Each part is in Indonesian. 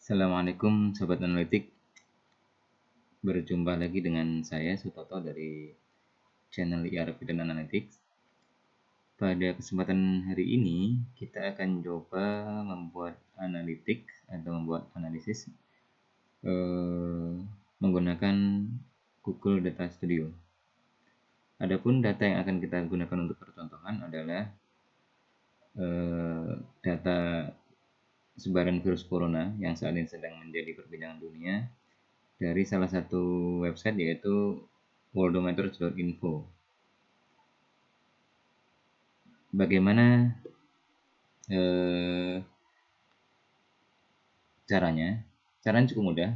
Assalamualaikum Sobat Analitik, berjumpa lagi dengan saya Sutoto dari channel IRP dan Analytics. Pada kesempatan hari ini kita akan coba membuat analitik atau membuat analisis menggunakan Google Data Studio. Adapun data yang akan kita gunakan untuk percontohan adalah data sebaran virus corona yang saat ini sedang menjadi perbincangan dunia dari salah satu website yaitu worldometers.info. Bagaimana caranya? Caranya cukup mudah.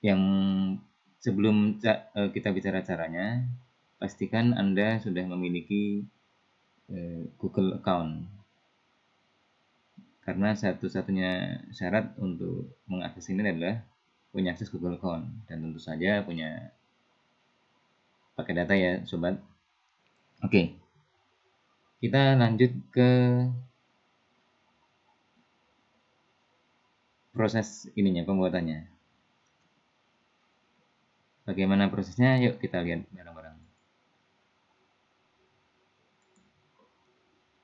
Yang sebelum kita bicara caranya, pastikan Anda sudah memiliki Google account. Karena satu-satunya syarat untuk mengakses ini adalah punya akses Google account dan tentu saja punya pakai data ya, sobat. Oke. Kita lanjut ke proses ininya, pembuatannya. Bagaimana prosesnya? Yuk kita lihat bareng-bareng.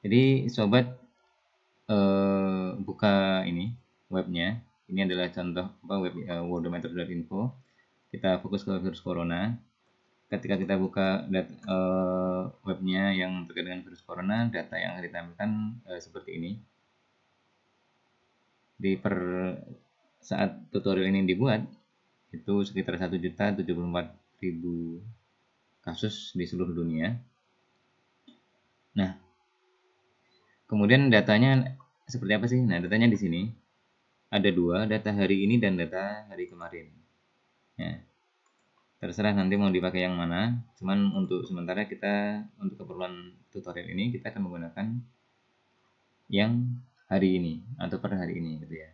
Jadi sobat buka ini webnya. Ini adalah contoh web worldometers.info. Kita fokus ke virus corona. Ketika kita buka webnya yang terkait dengan virus corona, data yang akan ditampilkan seperti ini. Saat tutorial ini dibuat, itu sekitar 1.074.000 kasus di seluruh dunia. Nah, kemudian datanya seperti apa sih? Nah, datanya di sini ada dua, data hari ini dan data hari kemarin. Ya, terserah nanti mau dipakai yang mana. Cuman untuk sementara untuk keperluan tutorial ini kita akan menggunakan yang hari ini atau per hari ini gitu ya.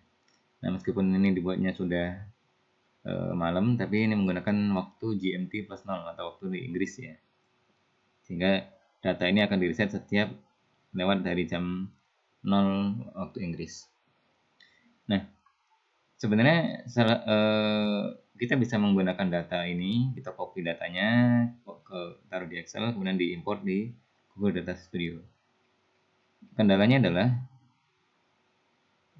Nah, meskipun ini dibuatnya sudah malam, tapi ini menggunakan waktu GMT plus 0 atau waktu di Inggris ya. Sehingga data ini akan di-reset setiap lewat dari jam 0 waktu Inggris. Nah, sebenarnya kita bisa menggunakan data ini, kita copy datanya, taruh di Excel, kemudian diimport di Google Data Studio. Kendalanya adalah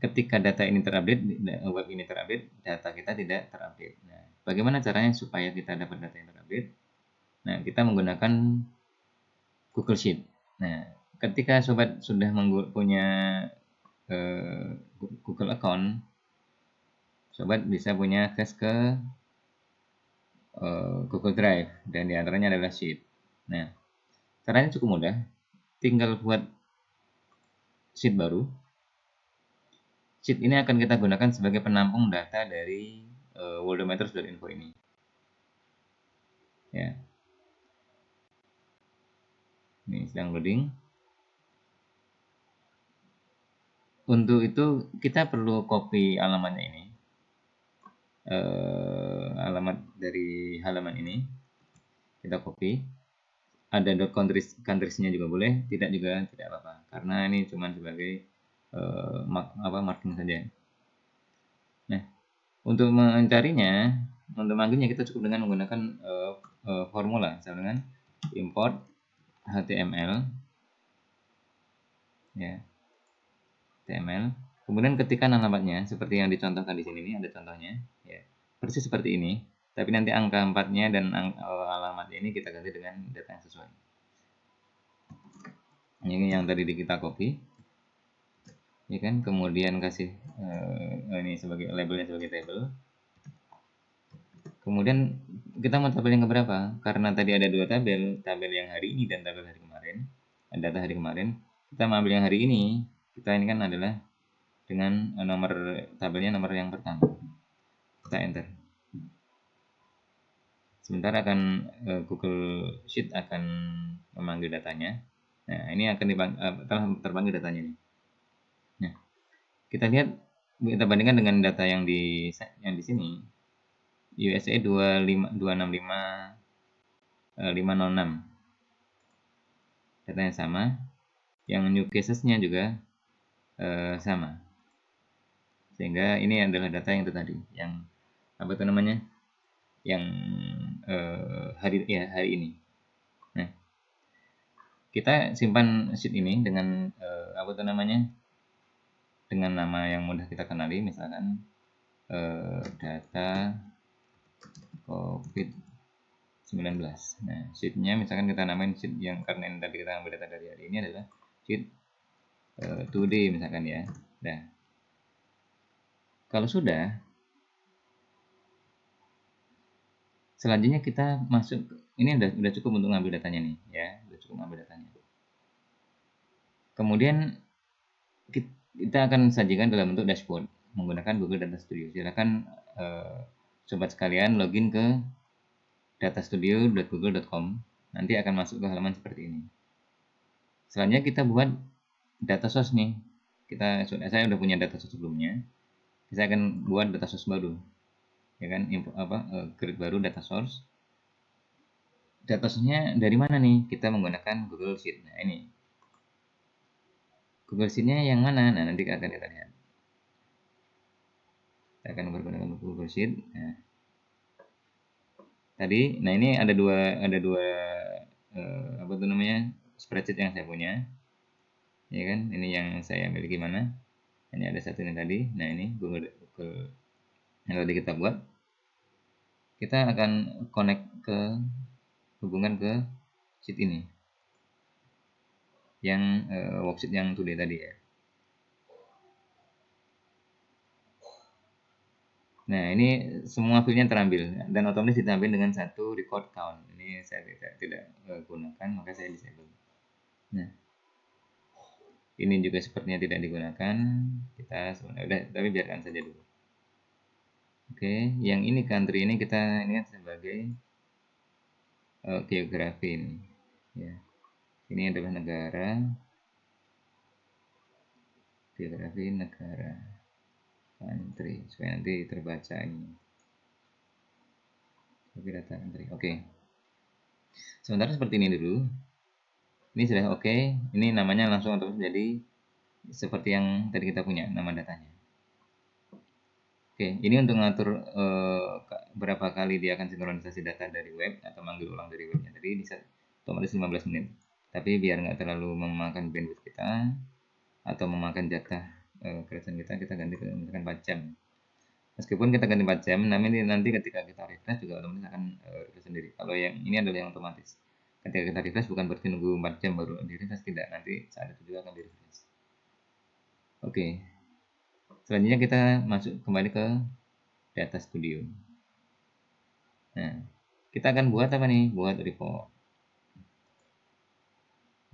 ketika data ini terupdate, web ini terupdate, data kita tidak terupdate. Nah, bagaimana caranya supaya kita dapat data yang terupdate? Nah, kita menggunakan Google Sheet. Nah, ketika sobat sudah punya Google account, sobat bisa punya akses ke Google Drive dan diantaranya adalah Sheet. Nah, caranya cukup mudah, tinggal buat sheet baru. Sheet ini akan kita gunakan sebagai penampung data dari worldometers.info ini. Ya, ini sedang loading. Untuk itu kita perlu copy alamatnya ini, alamat dari halaman ini kita copy. Ada countries-nya juga boleh, tidak apa-apa, karena ini cuma sebagai marking saja. Nah, untuk mencarinya, untuk manggilnya kita cukup dengan menggunakan formula, misalnya dengan import HTML, ya, HTML. Kemudian ketikkan alamatnya seperti yang dicontohkan di sini, ini ada contohnya, ya, persis seperti ini. Tapi nanti angka 4-nya dan alamatnya ini kita ganti dengan data yang sesuai. Ini yang tadi kita copy, ya kan, kemudian kasih ini sebagai labelnya sebagai table. Kemudian kita mau tabel yang keberapa? Karena tadi ada dua tabel yang hari ini dan tabel hari kemarin, data hari kemarin. Kita mau ambil yang hari ini. Kita ini kan adalah dengan nomor tabelnya nomor yang pertama. Kita enter. Sebentar akan Google Sheet akan memanggil datanya. Nah, ini akan telah terpanggil datanya nih. Nah, kita lihat, kita bandingkan dengan data yang di sini. USA 265.506. Datanya sama. Yang new cases-nya juga sama. Sehingga ini adalah data yang itu tadi, yang apa itu namanya, yang hari ini. Nah, kita simpan sheet ini dengan apa itu namanya, dengan nama yang mudah kita kenali, misalkan data COVID-19. Nah, sheetnya misalkan kita namain sheet yang, karena ini tadi kita ambil data dari hari ini, adalah sheet today misalkan ya. Nah, kalau sudah, selanjutnya kita masuk, ini udah cukup untuk ngambil datanya nih ya, udah cukup ngambil datanya. Kemudian kita akan sajikan dalam bentuk dashboard menggunakan Google Data Studio. Silakan sobat sekalian login ke datastudio.google.com, nanti akan masuk ke halaman seperti ini. Selanjutnya kita buat data source nih. Saya udah punya data source sebelumnya. Saya akan buat data source baru, ya kan? Create baru data source. Data source-nya dari mana nih? Kita menggunakan Google Sheet. Nah, ini Google Sheet-nya yang mana? Nah, nanti akan kita lihat. Kita akan menggunakan Google Sheet. Nah, nah ini ada dua apa tuh namanya, spreadsheet yang saya punya, ya kan? Ini yang saya miliki mana? Hanya ada satu ini tadi. Nah, ini Google yang tadi kita buat. Kita akan connect hubungan ke sheet ini, yang worksheet yang today tadi ya. Nah, ini semua filenya terambil dan otomatis ditampil dengan satu record count. Ini saya tidak gunakan, maka saya disable. Nah, ini juga sepertinya tidak digunakan. Kita udah, tapi biarkan saja dulu. Oke, yang ini country ini kita lihat sebagai geografi ini. Ya, ini adalah negara, geografi negara, country, supaya nanti terbaca ini. Oke, data country. Oke. Sementara seperti ini dulu. Ini sudah oke. Ini namanya langsung otomatis jadi seperti yang tadi kita punya nama datanya. Oke, ini untuk ngatur berapa kali dia akan sinkronisasi data dari web atau manggil ulang dari webnya. Tadi bisa otomatis 15 menit. Tapi biar nggak terlalu memakan bandwidth kita atau memakan jatah kerjaan kita ganti ke misalkan 4 jam. Meskipun kita ganti 4 jam, namun nanti ketika kita refresh juga otomatis akan refresh sendiri. Kalau yang ini adalah yang otomatis. Ketika kita refresh bukan berarti nunggu 4 jam baru di refresh, tidak. Nanti saat itu juga akan di refresh. Oke. Selanjutnya kita masuk kembali ke Data Studio. Nah, kita akan buat apa nih? Buat report.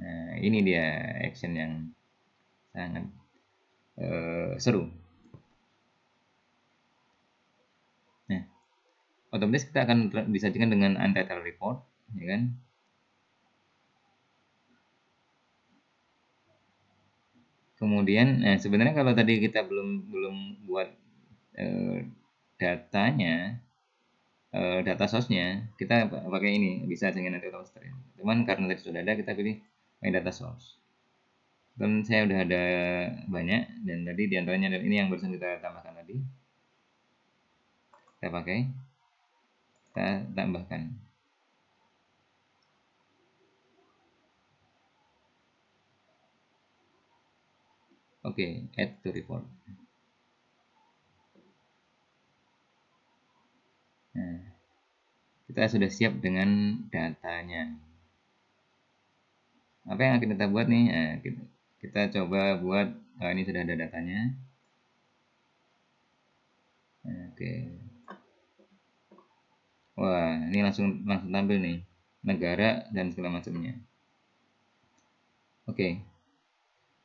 Nah, ini dia action yang sangat seru. Nah, otomatis kita akan disajikan dengan untitled report, ya kan? Kemudian, sebenarnya kalau tadi kita belum buat datanya, data source-nya, kita pakai ini, bisa dengan nanti otomatis. Cuman karena tadi sudah ada, kita pilih my data source. Dan saya udah ada banyak, dan tadi diantaranya adalah ini yang barusan kita tambahkan tadi. Kita pakai, kita tambahkan. Oke, add to report. Nah, kita sudah siap dengan datanya. Apa yang akan kita buat nih? Nah, kita coba buat, ini sudah ada datanya. Oke. Wah, ini langsung tampil nih, negara dan segala macamnya. Oke.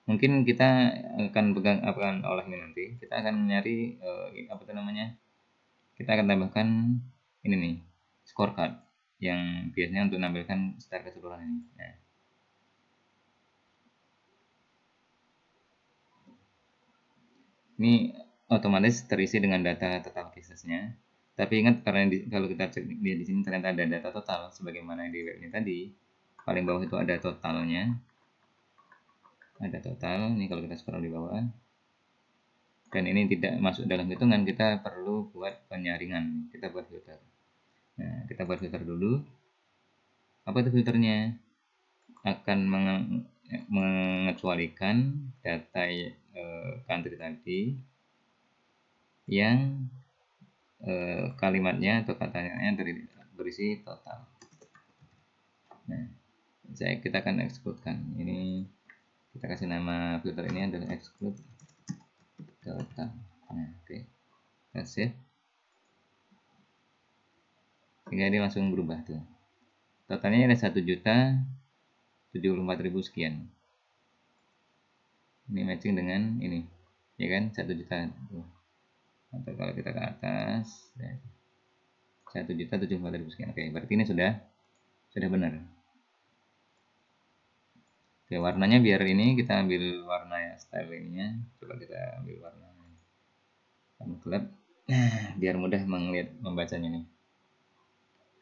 Mungkin kita akan olah ini nanti. Kita akan nyari apa itu namanya? Kita akan tambahkan ini nih, scorecard yang biasanya untuk menampilkan secara keseluruhan ini. Nah, ini otomatis terisi dengan data total casesnya. Tapi ingat, karena kalau kita cek di sini ternyata ada data total sebagaimana di webnya tadi. Paling bawah itu ada totalnya. Ada total. Ini kalau kita scroll di bawah. dan ini tidak masuk dalam hitungan, kita perlu buat penyaringan. Kita buat filter. Nah, kita buat filter dulu. Apa itu filternya? Akan mengecualikan data country tadi yang kalimatnya atau katanya berisi total. Nah, kita akan exclude-kan. Ini kita kasih nama filter ini adalah exclude total. Nah, oke. Kita save. Sehingga ini langsung berubah tuh. Totalnya ada 1.074.000 sekian. Ini matching dengan ini, ya kan? 1 juta. Atau kalau kita ke atas, 1.074.000 sekian. Oke, berarti ini sudah benar. Oke, warnanya biar ini kita ambil warna ya, stylingnya. Coba kita ambil warna gelap. Nah, biar mudah membacanya nih.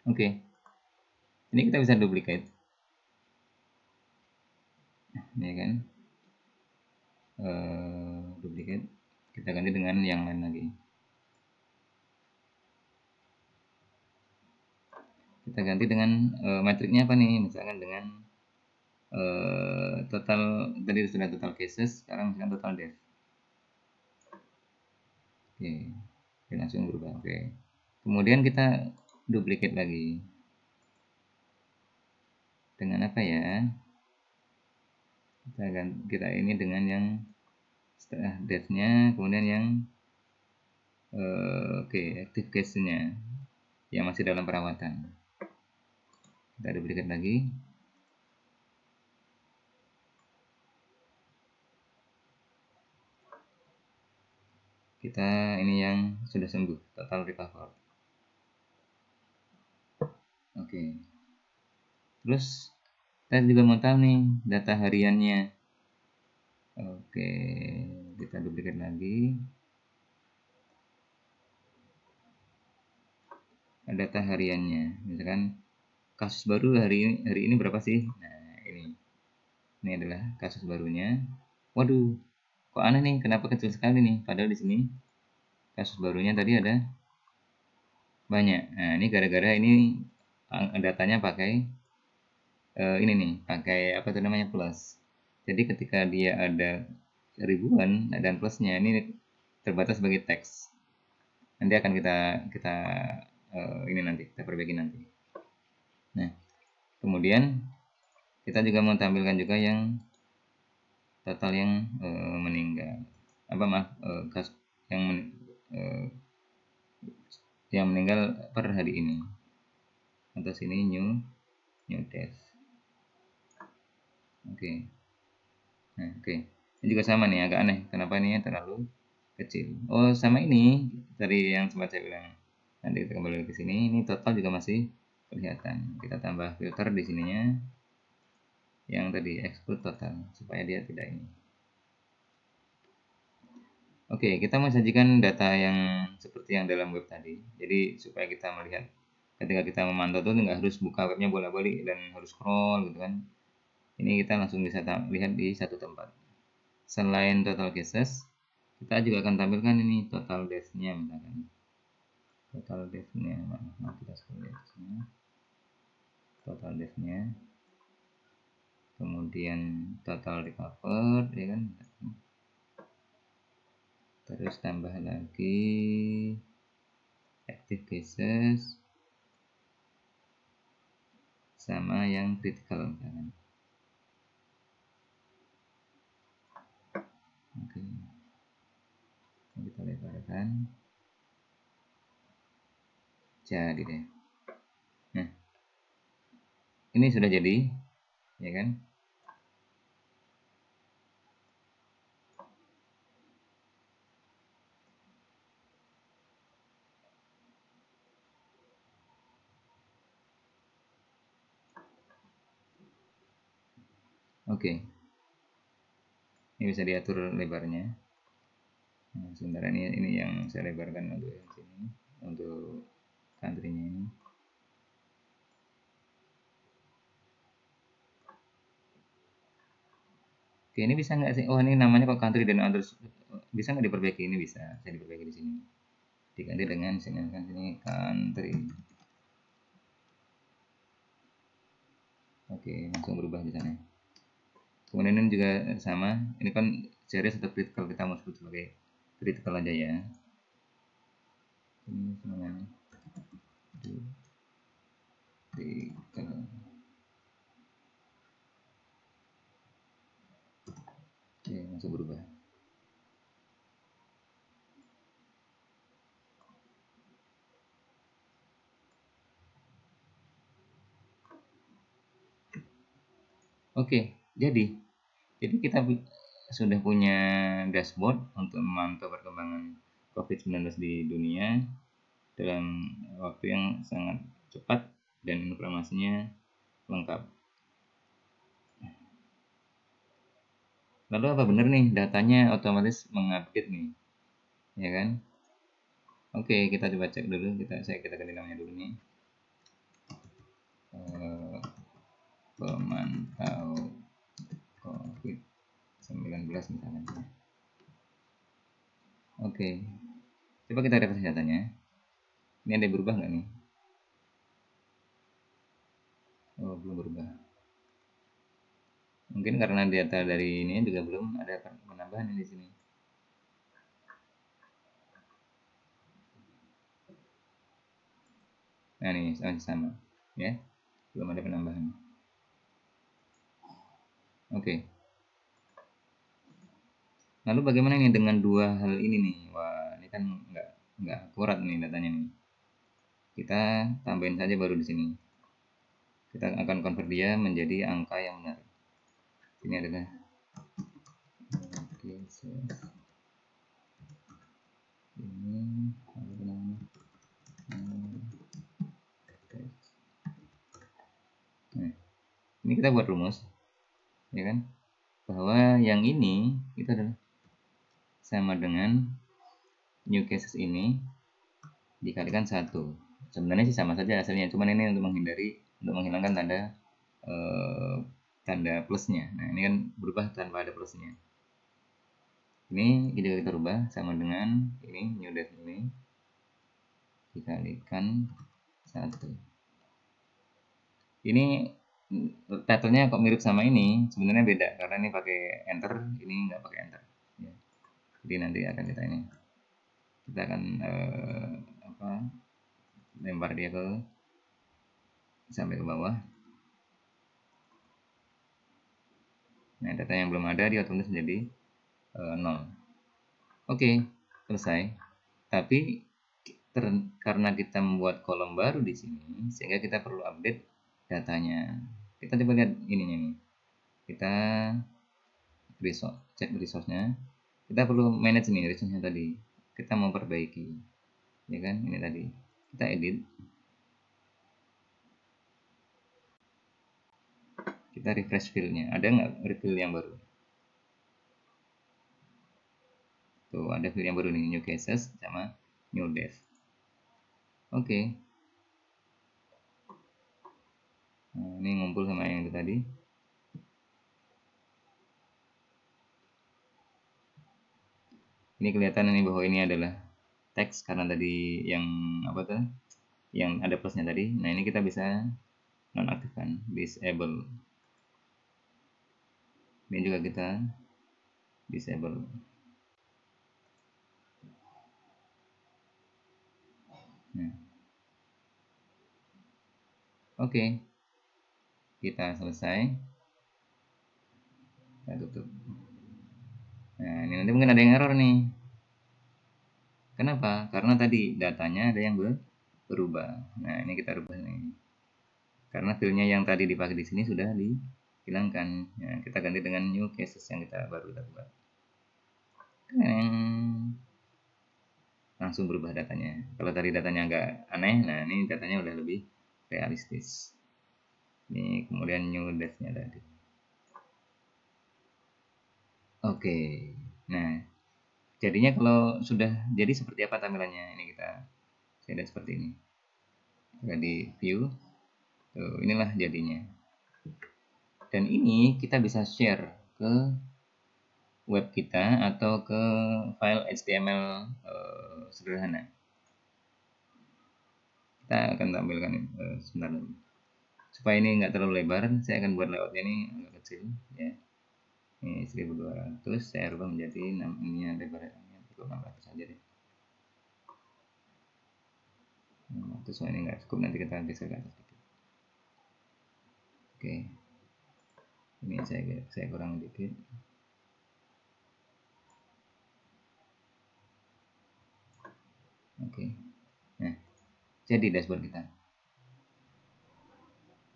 Oke. Ini kita bisa duplicate. Ini kan. Duplicate. Kita ganti dengan yang lain lagi. Kita ganti dengan matriknya apa nih? Misalkan dengan total, tadi sudah total cases, sekarang misalkan total def. Oke, langsung berubah. Oke, kemudian kita duplicate lagi dengan apa ya? Kita ini dengan yang setelah def-nya, kemudian yang active case-nya yang masih dalam perawatan. Kita duplicate lagi. Kita ini yang sudah sembuh, total recover. Oke. Terus kita juga mau tahu nih data hariannya. Oke, kita duplicate lagi. Data hariannya, misalkan kasus baru hari ini berapa sih? Nah, ini adalah kasus barunya. Waduh, kok aneh nih, kenapa kecil sekali nih? Padahal di sini kasus barunya tadi ada banyak. Nah, ini gara-gara ini datanya pakai ini nih, pakai apa itu namanya, plus. Jadi ketika dia ada ribuan dan plusnya ini terbatas sebagai teks. Nanti akan kita ini nanti kita perbaiki nanti. Nah, kemudian kita juga mau tampilkan juga yang total yang meninggal. Yang meninggal per hari ini. Atas ini new death. Oke. Nah, oke. Ini juga sama nih, agak aneh. Kenapa ini terlalu kecil? Oh, sama ini dari yang sempat saya bilang. Nanti kita kembali ke sini. Ini total juga masih kelihatan. Kita tambah filter di sininya. Yang tadi exclude total supaya dia tidak ini. Oke, kita mau sajikan data yang seperti yang dalam web tadi. Jadi supaya kita melihat ketika kita memantau tuh nggak harus buka webnya bolak-balik dan harus scroll gitu kan. Ini kita langsung bisa lihat di satu tempat. Selain total cases, kita juga akan tampilkan ini total death-nya misalkan. Total death-nya, kita scroll ke sini. Total death-nya. Kemudian total recovered, ya kan? Terus tambah lagi active cases sama yang critical misalkan. Oke. Kita lebarkan. Jadi deh. Nah, ini sudah jadi, ya kan? Oke. Ini bisa diatur lebarnya. Nah, sebentar ini yang saya lebarkan untuk yang sini, untuk country-nya ini. Oke, Oke, ini bisa nggak sih? Oh, ini namanya kok country dan others. Bisa nggak diperbaiki? Ini bisa. Saya diperbaiki di sini. Diganti dengan sini kan sini country. Oke, langsung berubah di sana. Kemudian ini juga sama. Ini kan series atau critical, kita mau sebut sebagai critical aja ya. Ini semuanya critical. Oke, langsung berubah. Oke, jadi kita sudah punya dashboard untuk memantau perkembangan COVID-19 di dunia dalam waktu yang sangat cepat dan informasinya lengkap. Lalu apa benar nih datanya otomatis mengupdate nih, ya kan? Oke, kita coba cek dulu. Kita ganti namanya dulu nih. Pemantau COVID-19 misalnya. Oke, coba kita refresh datanya. Ini ada yang berubah nggak nih? Oh, belum berubah. Mungkin karena data dari ini juga belum ada penambahan di sini. Nah, ini masih sama, ya. Belum ada penambahan. Oke. Lalu bagaimana ini dengan dua hal ini nih? Wah, ini kan nggak akurat nih datanya nih. Kita tambahin saja baru di sini. Kita akan convert dia menjadi angka yang benar. Ini adalah ini apa namanya? Nah, ini kita buat rumus, ya kan? Bahwa yang ini itu adalah sama dengan new cases ini dikalikan 1. Sebenarnya sih sama saja hasilnya, cuman ini untuk menghilangkan tanda plusnya. Nah, ini kan berubah tanpa ada plusnya. Ini kita rubah sama dengan ini new date ini dikalikan 1. Ini title-nya kok mirip sama ini, sebenarnya beda karena ini pakai enter, ini nggak pakai enter. Ya. Jadi nanti akan kita akan lempar dia sampai ke bawah. Nah, data yang belum ada dia otomatis menjadi 0. Oke, selesai. Tapi karena kita membuat kolom baru di sini, sehingga kita perlu update datanya. Kita coba lihat ininya nih. Kita cek resource-nya. Kita perlu manage nih resource-nya tadi. Kita mau perbaiki, ya kan? Ini tadi. Kita edit. Kita refresh field-nya. Ada nggak field yang baru? Tuh, ada field yang baru nih, new cases sama new dev. Oke. Nah, ini ngumpul sama yang itu tadi. Ini kelihatan ini bahwa ini adalah teks karena tadi yang apa tuh? Yang ada plusnya tadi. Nah, ini kita bisa nonaktifkan, disable. Ini juga kita disable. Nah. Oke. Kita selesai. Kita tutup. Nah, ini nanti mungkin ada yang error nih. Kenapa? Karena tadi datanya ada yang berubah. Nah, ini kita rubah nih. Karena filenya yang tadi dipakai di sini sudah dihilangkan. Nah, kita ganti dengan new cases yang baru kita buat. Langsung berubah datanya. Kalau tadi datanya agak aneh, nah ini datanya udah lebih realistis. Ini kemudian new date-nya tadi. Oke. Nah, jadinya kalau sudah jadi seperti apa tampilannya? Ini saya lihat seperti ini. Kita di view. Tuh, inilah jadinya. Dan ini kita bisa share ke web kita atau ke file HTML sederhana. Kita akan tampilkan sebentar lagi. Supaya ini nggak terlalu lebar, saya akan buat layoutnya ini agak kecil ya. Ini 1200, saya rubah menjadi ini lebarnya 1600 saja deh. Terus ini nggak cukup, nanti kita geser ke atas dikit. Oke, ini saya kurang dikit. Oke, nah jadi dashboard kita.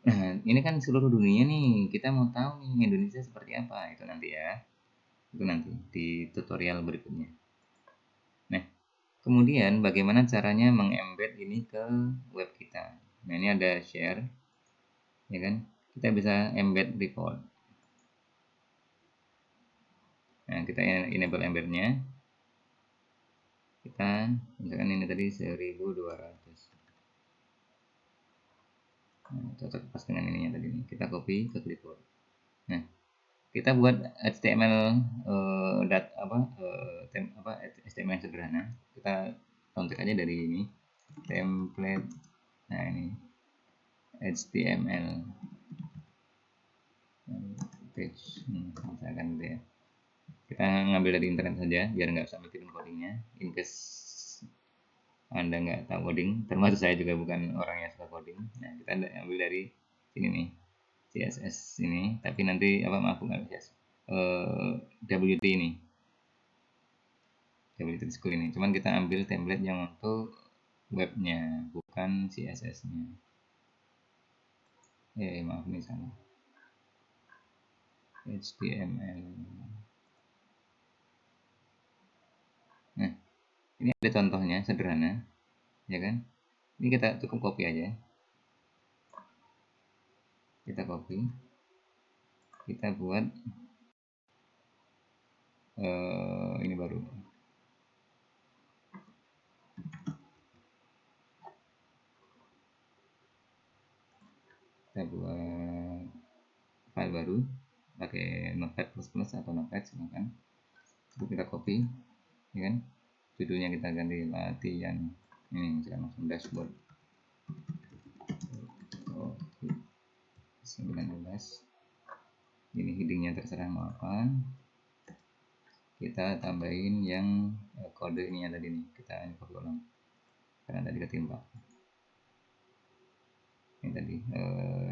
Nah ini kan seluruh dunia nih, kita mau tahu nih Indonesia seperti apa, itu nanti ya, itu nanti di tutorial berikutnya. Nah kemudian bagaimana caranya mengembed ini ke web kita. Nah ini ada share, ya kan, kita bisa embed report. Nah kita enable embednya, kita misalkan ini tadi 1200. Nah, cocok pas dengan ininya tadi nih, kita copy ke clipboard. Nah kita buat HTML HTML sederhana, kita contek aja dari ini template. Nah ini HTML page, misalkan gitu ya. Kita ngambil dari internet saja biar nggak usah mikirin codingnya, in case Anda nggak tahu coding, termasuk saya juga bukan orang yang suka coding. Nah kita ambil dari sini nih, CSS ini, tapi nanti maaf bukan CSS, WT ini, WT School ini, cuman kita ambil template yang untuk webnya, bukan CSS nya. Maaf ini salah, HTML. Nah ini ada contohnya sederhana, ya kan. Ini kita cukup copy aja, kita copy, kita buat ini baru, kita buat file baru pakai Notepad++ atau Notepad silakan. Itu kita copy, ya kan. Judulnya kita ganti latihan, ini misalkan langsung dashboard 19. Ini headingnya terserah mau apa, kita tambahin yang kode ini ya tadi nih, kita copy ulang karena tadi ketimpa. Ini tadi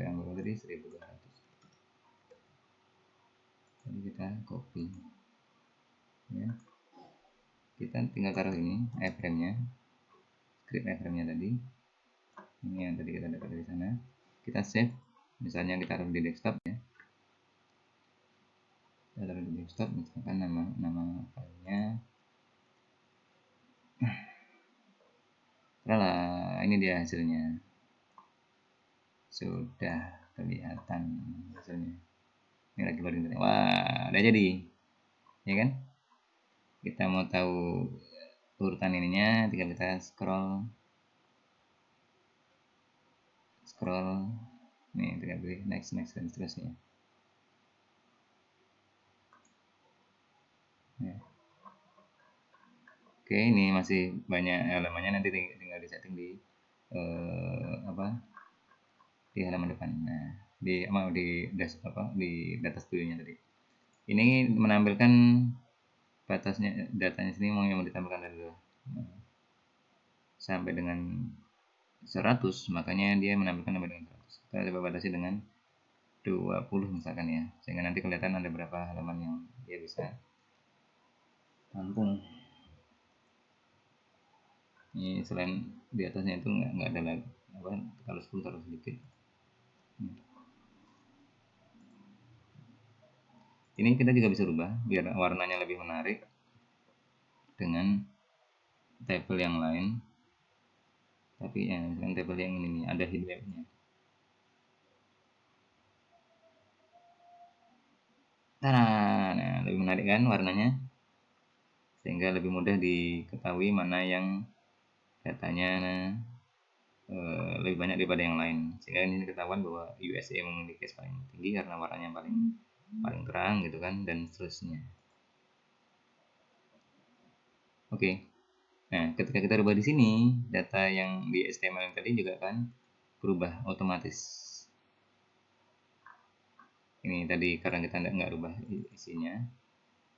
yang baru tadi 1200, jadi kita copy ya, kita tinggal taruh ini iframe-nya, script iframe-nya tadi, ini yang tadi kita dapat dari sana, kita save, misalnya kita taruh di desktop ya, kita taruh di desktop, misalkan nama filenya. Lah ini dia hasilnya, sudah kelihatan hasilnya. Ini lagi loading tadi. Wah, udah jadi, ya kan. Kita mau tahu urutan ininya, tinggal kita scroll nih, tinggal pilih next dan seterusnya ya. Oke, ini masih banyak elemennya, nanti tinggal disetting di di halaman depan. Nah di data studio-nya tadi ini menampilkan batasnya, datanya sini mau yang ditampilkan dari sampai dengan 100, makanya dia menampilkan sampai dengan 100. Kita coba batasi dengan 20 misalkan ya, sehingga nanti kelihatan ada berapa halaman yang dia bisa tampung. Ini selain di atasnya itu nggak ada lagi kalau 10 taruh sedikit. Ini kita juga bisa rubah biar warnanya lebih menarik dengan tabel yang lain, tapi ya misalkan tabel yang ini nih ada heat map-nya. Nah lebih menarik kan warnanya, sehingga lebih mudah diketahui mana yang datanya lebih banyak daripada yang lain, sehingga ini ketahuan bahwa USA memiliki case paling tinggi karena warnanya paling terang gitu kan, dan seterusnya. Oke. Nah, ketika kita rubah di sini, data yang di HTML yang tadi juga akan berubah otomatis. Ini tadi karena kita nggak rubah isinya,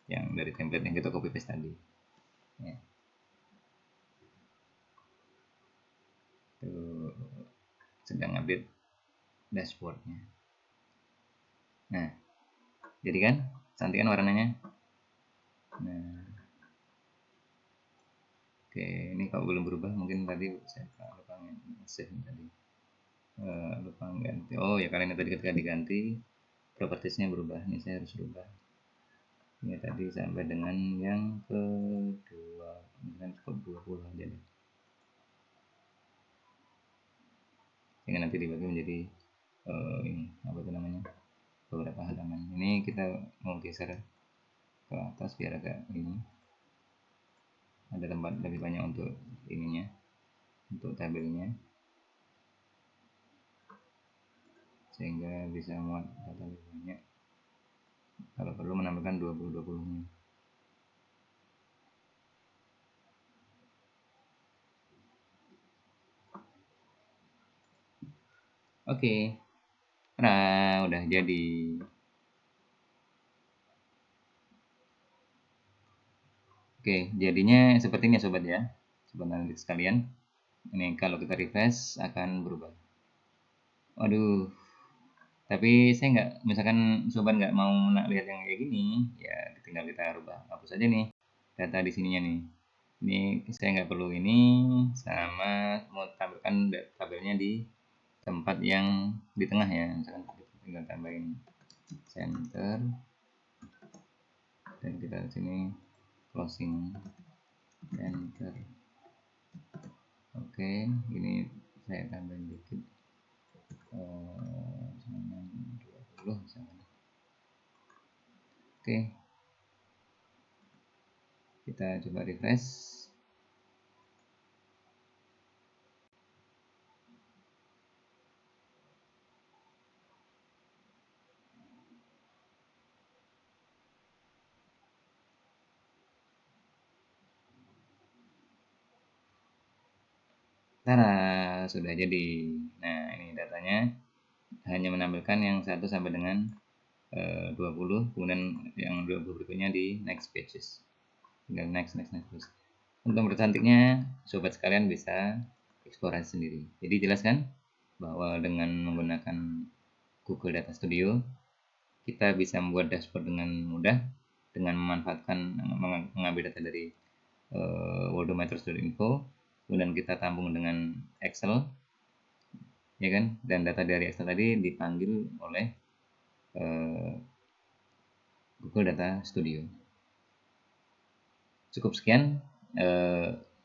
yang dari template yang kita copy paste tadi. Ya. Tuh, sedang update dashboardnya. Nah, jadi kan cantik kan warnanya. Nah, oke, ini kalau belum berubah mungkin tadi saya lupa save tadi. Lupa ganti. Oh ya, karena tadi ketika diganti propertiesnya berubah. Ini saya harus rubah. Ini tadi sampai dengan yang kedua, mungkin cukup 20 aja deh. Sehingga nanti dibagi menjadi ini apa itu namanya, beberapa halaman. Ini kita mau geser ke atas biar agak ini ada tempat lebih banyak untuk ininya, untuk tabelnya, sehingga bisa muat data lebih banyak. Kalau perlu menambahkan 20 nya. Oke, nah udah jadi. Oke, jadinya seperti ini sobat ya, sobat analitik sekalian. Ini kalau kita refresh akan berubah. Waduh, tapi saya nggak, misalkan sobat nggak mau lihat yang kayak gini, ya tinggal kita rubah, hapus aja nih data di sininya nih. Ini saya nggak perlu ini, sama mau tampilkan tabelnya di tempat yang di tengah ya, misalkan kita tinggal tambahin center dan kita di sini closing center. Oke, ini saya tambahin dikit 20 misalkan. Oke, kita coba refresh. Tara, sudah jadi. Nah, ini datanya hanya menampilkan yang 1 sampai dengan 20, kemudian yang 20 berikutnya di next pages. Tinggal next. Untuk mempercantiknya, sobat sekalian bisa eksplorasi sendiri. Jadi jelaskan bahwa dengan menggunakan Google Data Studio, kita bisa membuat dashboard dengan mudah dengan memanfaatkan mengambil data dari worldometers.info, kemudian kita tampung dengan Excel, ya kan, dan data dari Excel tadi dipanggil oleh Google Data Studio. Cukup sekian.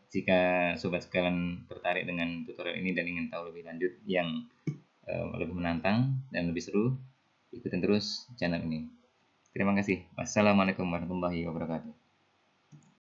Jika sobat sekalian tertarik dengan tutorial ini dan ingin tahu lebih lanjut yang lebih menantang dan lebih seru, ikutin terus channel ini. Terima kasih. Wassalamualaikum warahmatullahi wabarakatuh.